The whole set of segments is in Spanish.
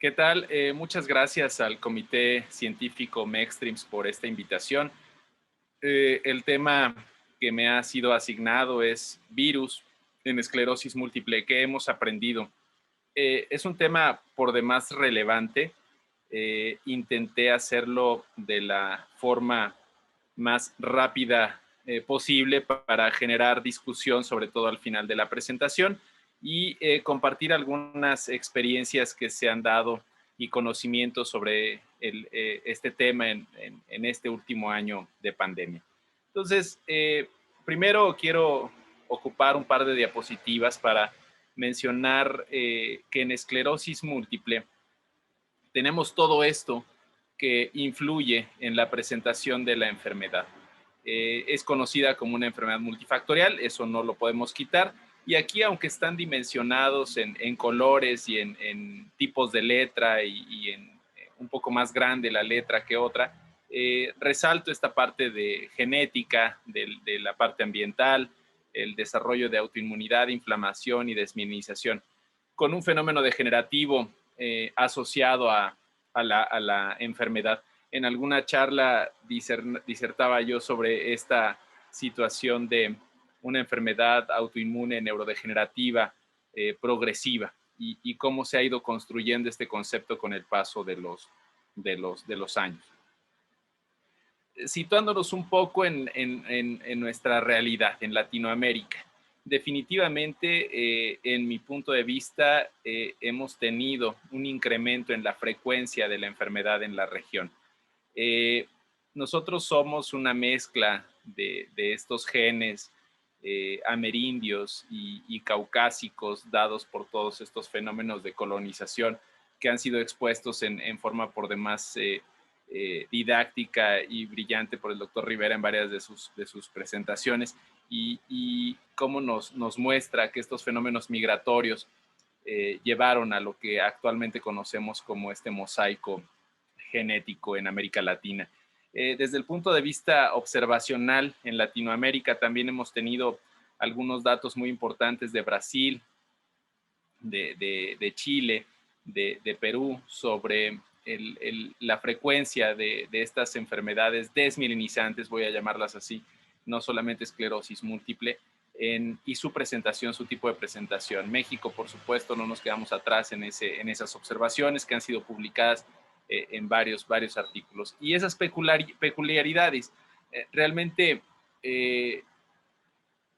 ¿Qué tal? Muchas gracias al Comité Científico MEXTRIMS por esta invitación. El tema que me ha sido asignado es virus en esclerosis múltiple. ¿Qué hemos aprendido? Es un tema por demás relevante. Intenté hacerlo de la forma más rápida posible para generar discusión, sobre todo al final de la presentación, y compartir algunas experiencias que se han dado y conocimientos sobre este tema en este último año de pandemia. Entonces, primero quiero ocupar un par de diapositivas para mencionar que en esclerosis múltiple tenemos todo esto que influye en la presentación de la enfermedad. Es conocida como una enfermedad multifactorial, eso no lo podemos quitar. Y aquí, aunque están dimensionados en colores y en tipos de letra y en un poco más grande la letra que otra, resalto esta parte de genética, de la parte ambiental, el desarrollo de autoinmunidad, inflamación y desmielinización, con un fenómeno degenerativo asociado a la enfermedad. En alguna charla disertaba yo sobre esta situación de una enfermedad autoinmune neurodegenerativa progresiva y cómo se ha ido construyendo este concepto con el paso de los años. Situándonos un poco en nuestra realidad, en Latinoamérica. Definitivamente, en mi punto de vista, hemos tenido un incremento en la frecuencia de la enfermedad en la región. Eh, Nosotros somos una mezcla de estos genes amerindios y caucásicos dados por todos estos fenómenos de colonización que han sido expuestos en forma por demás didáctica y brillante por el doctor Rivera en varias de sus presentaciones y cómo nos muestra que estos fenómenos migratorios llevaron a lo que actualmente conocemos como este mosaico genético en América Latina. Desde el punto de vista observacional, en Latinoamérica también hemos tenido algunos datos muy importantes de Brasil, de Chile, de Perú, sobre la frecuencia de estas enfermedades desmielinizantes, voy a llamarlas así, no solamente esclerosis múltiple, y su presentación, su tipo de presentación. México, por supuesto, no nos quedamos atrás en esas observaciones que han sido publicadas en varios artículos. Y esas peculiaridades, realmente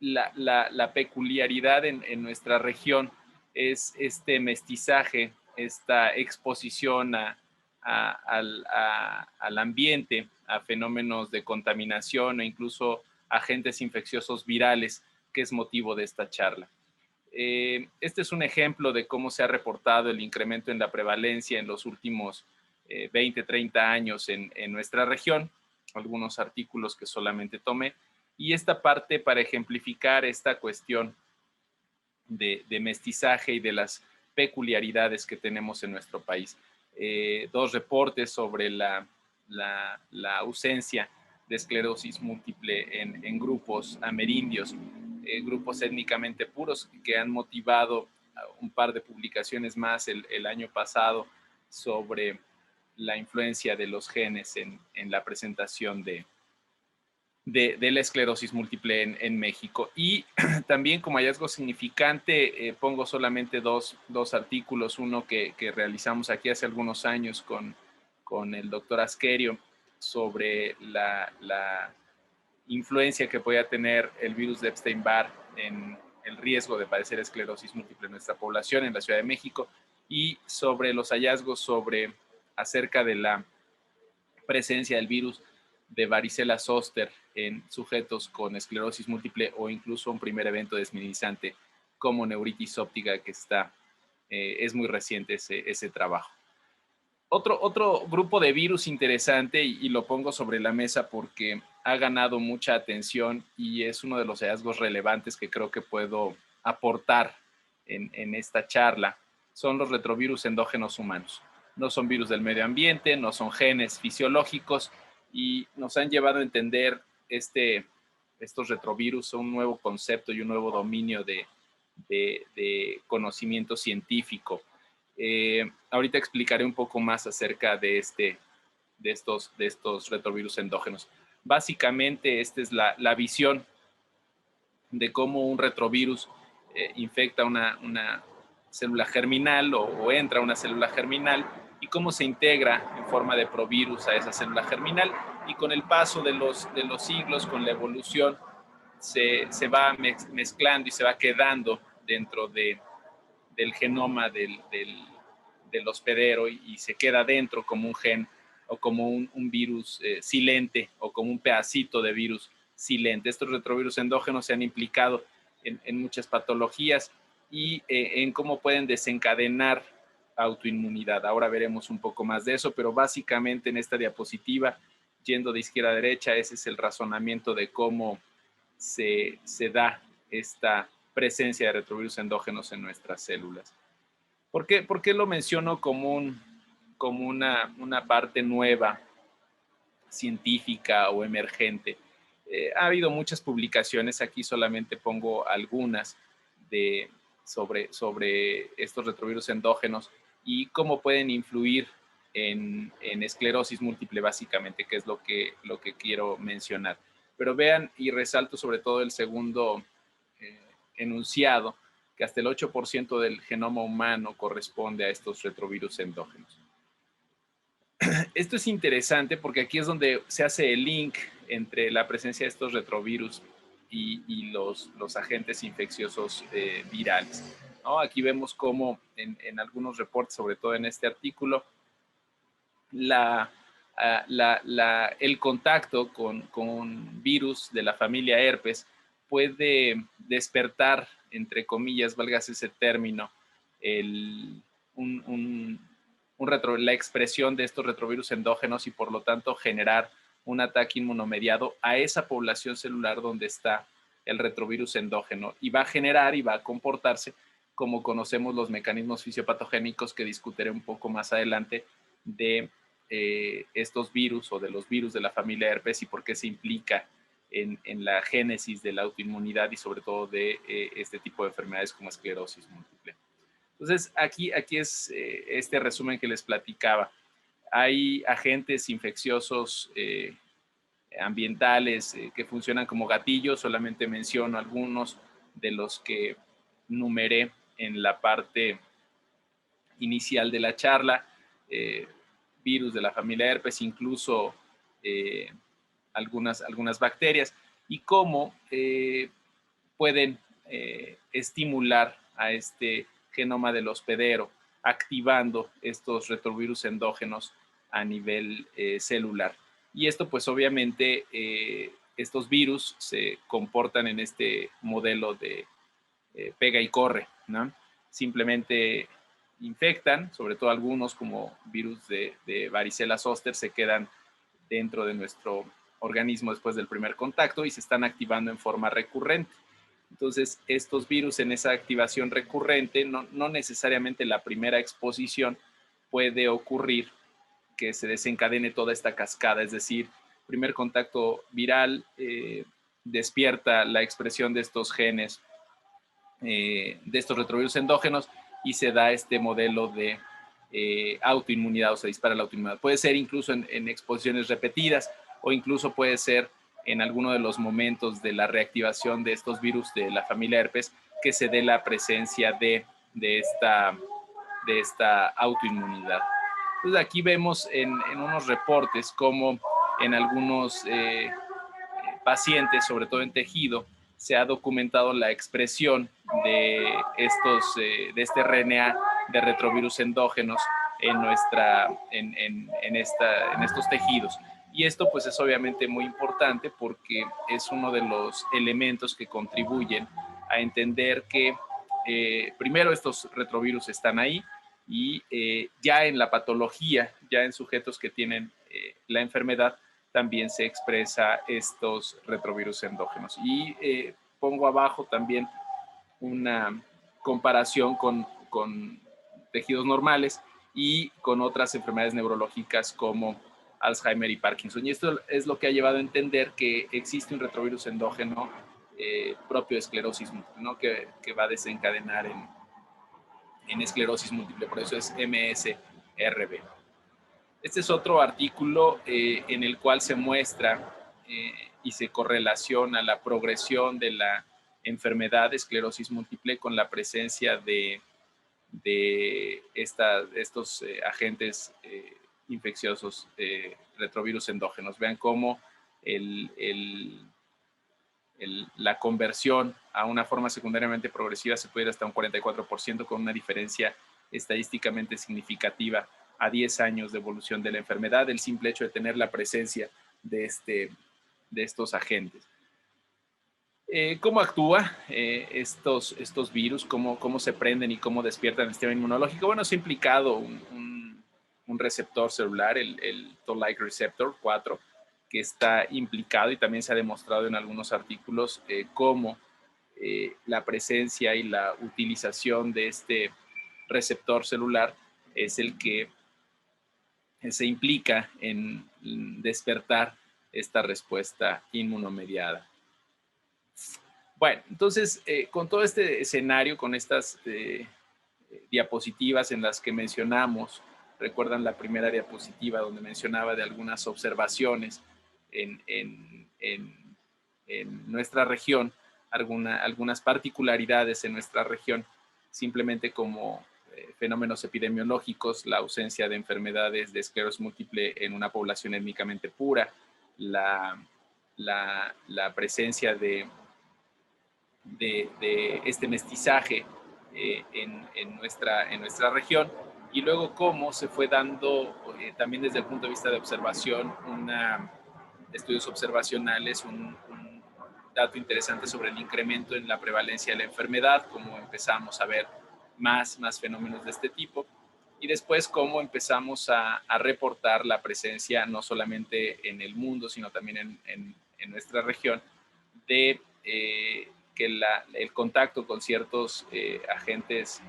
la peculiaridad en nuestra región es este mestizaje, esta exposición al ambiente, a fenómenos de contaminación o incluso agentes infecciosos virales, que es motivo de esta charla. Este es un ejemplo de cómo se ha reportado el incremento en la prevalencia en los últimos 20, 30 años en nuestra región, algunos artículos que solamente tomé, y esta parte para ejemplificar esta cuestión de mestizaje y de las peculiaridades que tenemos en nuestro país. Dos reportes sobre la ausencia de esclerosis múltiple en grupos amerindios, grupos étnicamente puros que han motivado un par de publicaciones más el año pasado sobre la influencia de los genes en la presentación de la esclerosis múltiple en México. Y también como hallazgo significante, pongo solamente dos artículos, uno que realizamos aquí hace algunos años con el doctor Askerio sobre la influencia que podía tener el virus de Epstein-Barr en el riesgo de padecer esclerosis múltiple en nuestra población en la Ciudad de México, y sobre los hallazgos acerca de la presencia del virus de varicela zoster en sujetos con esclerosis múltiple o incluso un primer evento desminimizante como neuritis óptica que es muy reciente ese trabajo. Otro grupo de virus interesante, y lo pongo sobre la mesa porque ha ganado mucha atención y es uno de los hallazgos relevantes que creo que puedo aportar en esta charla, son los retrovirus endógenos humanos. No son virus del medio ambiente, no son genes fisiológicos y nos han llevado a entender estos retrovirus, un nuevo concepto y un nuevo dominio de conocimiento científico. Ahorita explicaré un poco más acerca de estos retrovirus endógenos. Básicamente, esta es la visión de cómo un retrovirus infecta una célula germinal o entra a una célula germinal y cómo se integra en forma de provirus a esa célula germinal, y con el paso de los siglos, con la evolución, se va mezclando y se va quedando dentro del genoma del hospedero y se queda dentro como un gen o como un virus silente o como un pedacito de virus silente. Estos retrovirus endógenos se han implicado en muchas patologías y en cómo pueden desencadenar autoinmunidad. Ahora veremos un poco más de eso, pero básicamente en esta diapositiva, yendo de izquierda a derecha, ese es el razonamiento de cómo se da esta presencia de retrovirus endógenos en nuestras células. ¿Por qué lo menciono como una parte nueva, científica o emergente? Ha habido muchas publicaciones, aquí solamente pongo algunas sobre estos retrovirus endógenos y cómo pueden influir en esclerosis múltiple, básicamente, que es lo que quiero mencionar. Pero vean, y resalto sobre todo el segundo enunciado, que hasta el 8% del genoma humano corresponde a estos retrovirus endógenos. Esto es interesante porque aquí es donde se hace el link entre la presencia de estos retrovirus y los agentes infecciosos virales, ¿no? Aquí vemos cómo en algunos reportes, sobre todo en este artículo, el contacto con virus de la familia herpes puede despertar, entre comillas, valgas ese término, la expresión de estos retrovirus endógenos y por lo tanto generar un ataque inmunomediado a esa población celular donde está el retrovirus endógeno, y va a generar y va a comportarse como conocemos los mecanismos fisiopatogénicos que discutiré un poco más adelante de estos virus o de los virus de la familia herpes y por qué se implica en la génesis de la autoinmunidad y sobre todo de este tipo de enfermedades como esclerosis múltiple. Entonces, aquí es este resumen que les platicaba. Hay agentes infecciosos ambientales que funcionan como gatillos. Solamente menciono algunos de los que numeré en la parte inicial de la charla. Virus de la familia herpes, incluso algunas bacterias, y cómo pueden estimular a este genoma del hospedero, activando estos retrovirus endógenos a nivel celular. Y esto, pues obviamente, estos virus se comportan en este modelo de pega y corre, ¿no? Simplemente infectan, sobre todo algunos como virus de varicela zoster, se quedan dentro de nuestro organismo después del primer contacto y se están activando en forma recurrente. Entonces, estos virus en esa activación recurrente, no necesariamente la primera exposición puede ocurrir que se desencadene toda esta cascada, es decir, primer contacto viral despierta la expresión de estos genes, de estos retrovirus endógenos, y se da este modelo de autoinmunidad, o se dispara la autoinmunidad. Puede ser incluso en exposiciones repetidas o incluso puede ser en alguno de los momentos de la reactivación de estos virus de la familia herpes que se dé la presencia de esta autoinmunidad. Entonces aquí vemos en unos reportes como en algunos pacientes, sobre todo en tejido, se ha documentado la expresión de este RNA de retrovirus endógenos en estos tejidos. Y esto pues es obviamente muy importante porque es uno de los elementos que contribuyen a entender que primero estos retrovirus están ahí y ya en la patología, ya en sujetos que tienen la enfermedad, también se expresa estos retrovirus endógenos. Y pongo abajo también una comparación con tejidos normales y con otras enfermedades neurológicas como Alzheimer y Parkinson. Y esto es lo que ha llevado a entender que existe un retrovirus endógeno propio de esclerosis múltiple, ¿no? que va a desencadenar en esclerosis múltiple, por eso es MSRB. Este es otro artículo en el cual se muestra y se correlaciona la progresión de la enfermedad de esclerosis múltiple con la presencia de estos agentes infecciosos, retrovirus endógenos. Vean cómo la conversión a una forma secundariamente progresiva se puede ir hasta un 44% con una diferencia estadísticamente significativa a 10 años de evolución de la enfermedad, el simple hecho de tener la presencia de estos agentes. ¿Cómo actúa estos virus? ¿Cómo se prenden y cómo despiertan el sistema inmunológico? Bueno, se ha implicado un receptor celular, el Toll-like receptor 4, que está implicado y también se ha demostrado en algunos artículos cómo la presencia y la utilización de este receptor celular es el que se implica en despertar esta respuesta inmunomediada. Bueno, entonces, con todo este escenario, con estas diapositivas en las que mencionamos, recuerdan la primera diapositiva donde mencionaba de algunas observaciones en nuestra región, algunas particularidades en nuestra región, simplemente como fenómenos epidemiológicos, la ausencia de enfermedades de esclerosis múltiple en una población étnicamente pura, la presencia de este mestizaje en nuestra región, y luego cómo se fue dando también desde el punto de vista de observación, de estudios observacionales, un dato interesante sobre el incremento en la prevalencia de la enfermedad, cómo empezamos a ver más fenómenos de este tipo, y después cómo empezamos a reportar la presencia no solamente en el mundo, sino también en nuestra región, de que el contacto con ciertos agentes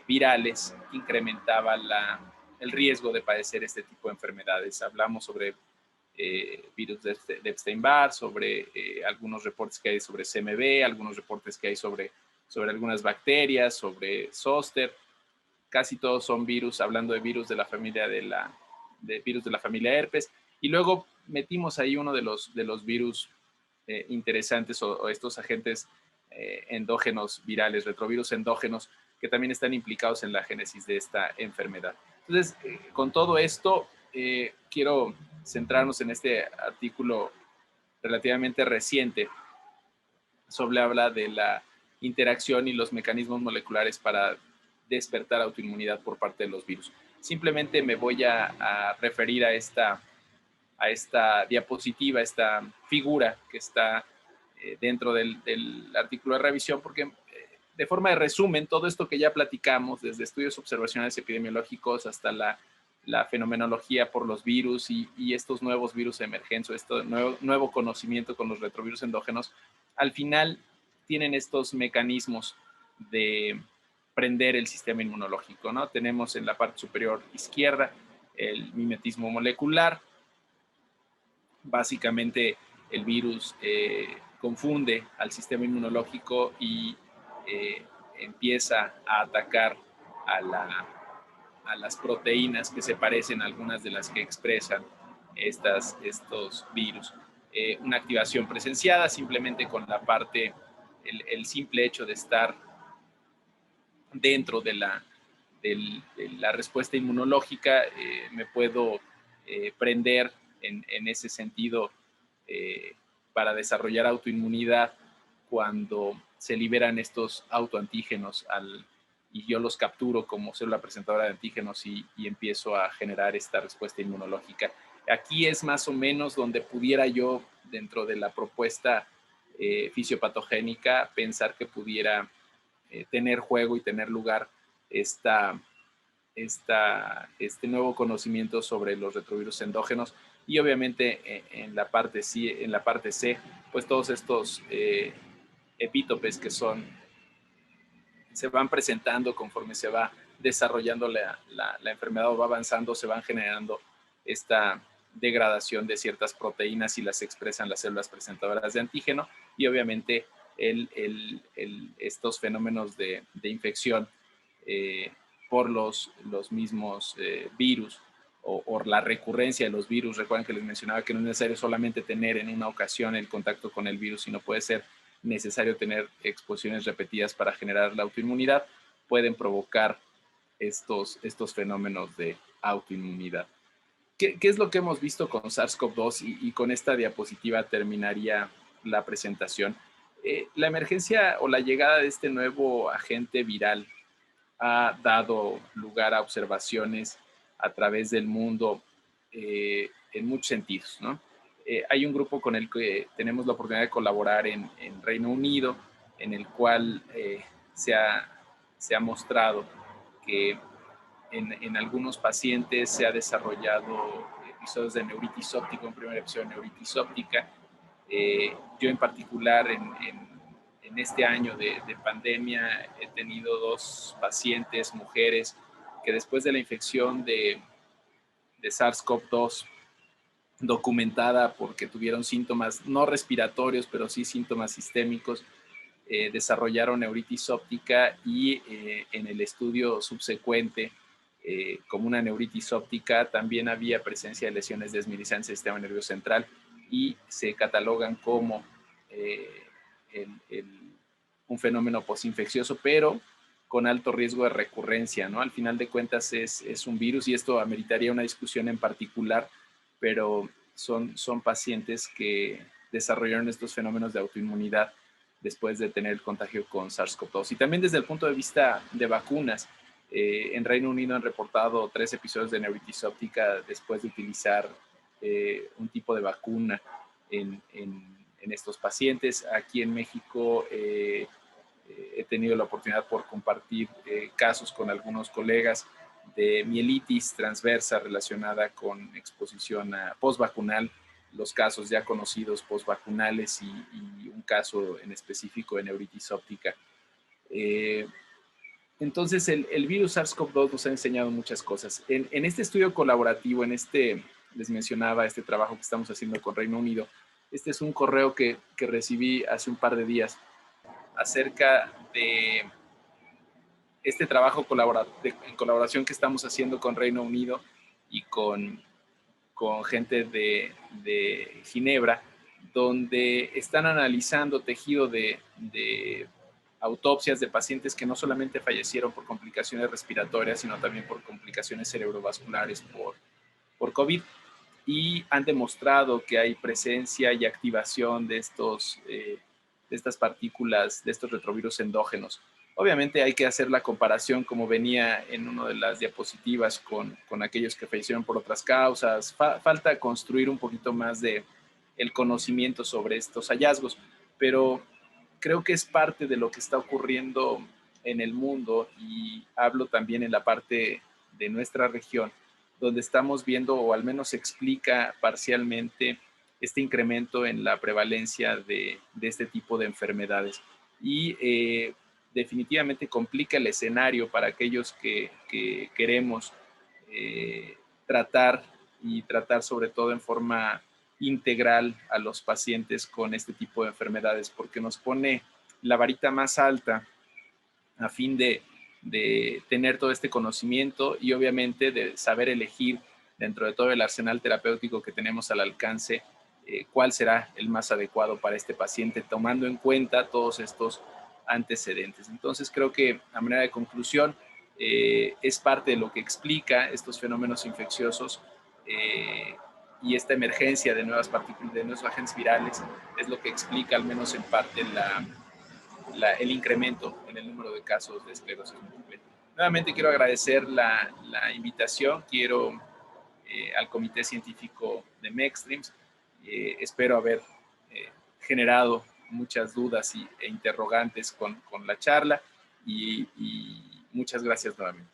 virales incrementaba el riesgo de padecer este tipo de enfermedades. Hablamos sobre virus de Epstein-Barr, sobre algunos reportes que hay sobre CMV, algunos reportes que hay sobre algunas bacterias, sobre zóster. Casi todos son virus, hablando de virus de la familia virus de la familia herpes. Y luego metimos ahí uno de los virus interesantes o estos agentes endógenos virales, retrovirus endógenos, que también están implicados en la génesis de esta enfermedad. Entonces, con todo esto, quiero centrarnos en este artículo relativamente reciente sobre habla de la interacción y los mecanismos moleculares para despertar autoinmunidad por parte de los virus. Simplemente me voy a referir a esta diapositiva, esta figura que está dentro del artículo de revisión, porque de forma de resumen, todo esto que ya platicamos, desde estudios observacionales epidemiológicos hasta la fenomenología por los virus y estos nuevos virus emergentes, este nuevo conocimiento con los retrovirus endógenos, al final tienen estos mecanismos de prender el sistema inmunológico, ¿no? Tenemos en la parte superior izquierda el mimetismo molecular. Básicamente el virus confunde al sistema inmunológico y empieza a atacar a las proteínas que se parecen a algunas de las que expresan estos virus. Una activación presenciada simplemente con el simple hecho de estar dentro de la respuesta inmunológica, me puedo prender en ese sentido para desarrollar autoinmunidad cuando se liberan estos autoantígenos y yo los capturo como célula presentadora de antígenos y empiezo a generar esta respuesta inmunológica. Aquí es más o menos donde pudiera yo, dentro de la propuesta fisiopatogénica, pensar que pudiera tener juego y tener lugar este nuevo conocimiento sobre los retrovirus endógenos y obviamente en la parte C, pues todos estos epítopes que se van presentando conforme se va desarrollando la enfermedad o va avanzando, se van generando esta degradación de ciertas proteínas y las expresan las células presentadoras de antígeno y obviamente estos fenómenos de infección por los mismos virus o la recurrencia de los virus. Recuerden que les mencionaba que no es necesario solamente tener en una ocasión el contacto con el virus, sino puede ser necesario tener exposiciones repetidas para generar la autoinmunidad. Pueden provocar estos fenómenos de autoinmunidad. ¿Qué es lo que hemos visto con SARS-CoV-2? Y con esta diapositiva terminaría la presentación. La emergencia o la llegada de este nuevo agente viral ha dado lugar a observaciones a través del mundo en muchos sentidos, ¿no? Hay un grupo con el que tenemos la oportunidad de colaborar en Reino Unido, en el cual se ha mostrado que en algunos pacientes se ha desarrollado episodios de neuritis óptica, un primer episodio de neuritis óptica. Yo en particular en este año de pandemia he tenido 2 pacientes, mujeres, que después de la infección de SARS-CoV-2 documentada porque tuvieron síntomas no respiratorios, pero sí síntomas sistémicos, desarrollaron neuritis óptica y en el estudio subsecuente, como una neuritis óptica, también había presencia de lesiones desmielizantes del sistema nervioso central y se catalogan como un fenómeno posinfeccioso, pero con alto riesgo de recurrencia, ¿no? Al final de cuentas es un virus y esto ameritaría una discusión en particular, pero son pacientes que desarrollaron estos fenómenos de autoinmunidad después de tener el contagio con SARS-CoV-2. Y también desde el punto de vista de vacunas, en Reino Unido han reportado 3 episodios de neuritis óptica después de utilizar un tipo de vacuna en estos pacientes. Aquí en México he tenido la oportunidad por compartir casos con algunos colegas de mielitis transversa relacionada con exposición a postvacunal, los casos ya conocidos postvacunales y un caso en específico de neuritis óptica. Entonces, el virus SARS-CoV-2 nos ha enseñado muchas cosas. En este estudio colaborativo, les mencionaba este trabajo que estamos haciendo con Reino Unido. Este es un correo que recibí hace un par de días acerca de este trabajo en colaboración que estamos haciendo con Reino Unido y con gente de Ginebra, donde están analizando tejido de autopsias de pacientes que no solamente fallecieron por complicaciones respiratorias, sino también por complicaciones cerebrovasculares por COVID, y han demostrado que hay presencia y activación de estas partículas, de estos retrovirus endógenos. Obviamente hay que hacer la comparación, como venía en una de las diapositivas, con aquellos que fallecieron por otras causas. Falta construir un poquito más de el conocimiento sobre estos hallazgos, pero creo que es parte de lo que está ocurriendo en el mundo, y hablo también en la parte de nuestra región, donde estamos viendo, o al menos se explica parcialmente, este incremento en la prevalencia de este tipo de enfermedades. Y definitivamente complica el escenario para aquellos que queremos tratar sobre todo en forma integral a los pacientes con este tipo de enfermedades, porque nos pone la varita más alta a fin de tener todo este conocimiento y obviamente de saber elegir dentro de todo el arsenal terapéutico que tenemos al alcance, cuál será el más adecuado para este paciente, tomando en cuenta todos estos antecedentes. Entonces creo que a manera de conclusión, es parte de lo que explica estos fenómenos infecciosos, y esta emergencia de nuevas partículas, de nuevos agentes virales, es lo que explica al menos en parte el incremento en el número de casos de esclerosis múltiple. Nuevamente quiero agradecer la invitación, quiero al Comité Científico de MECSTRIMS, espero haber generado muchas dudas e interrogantes con la charla, y muchas gracias nuevamente.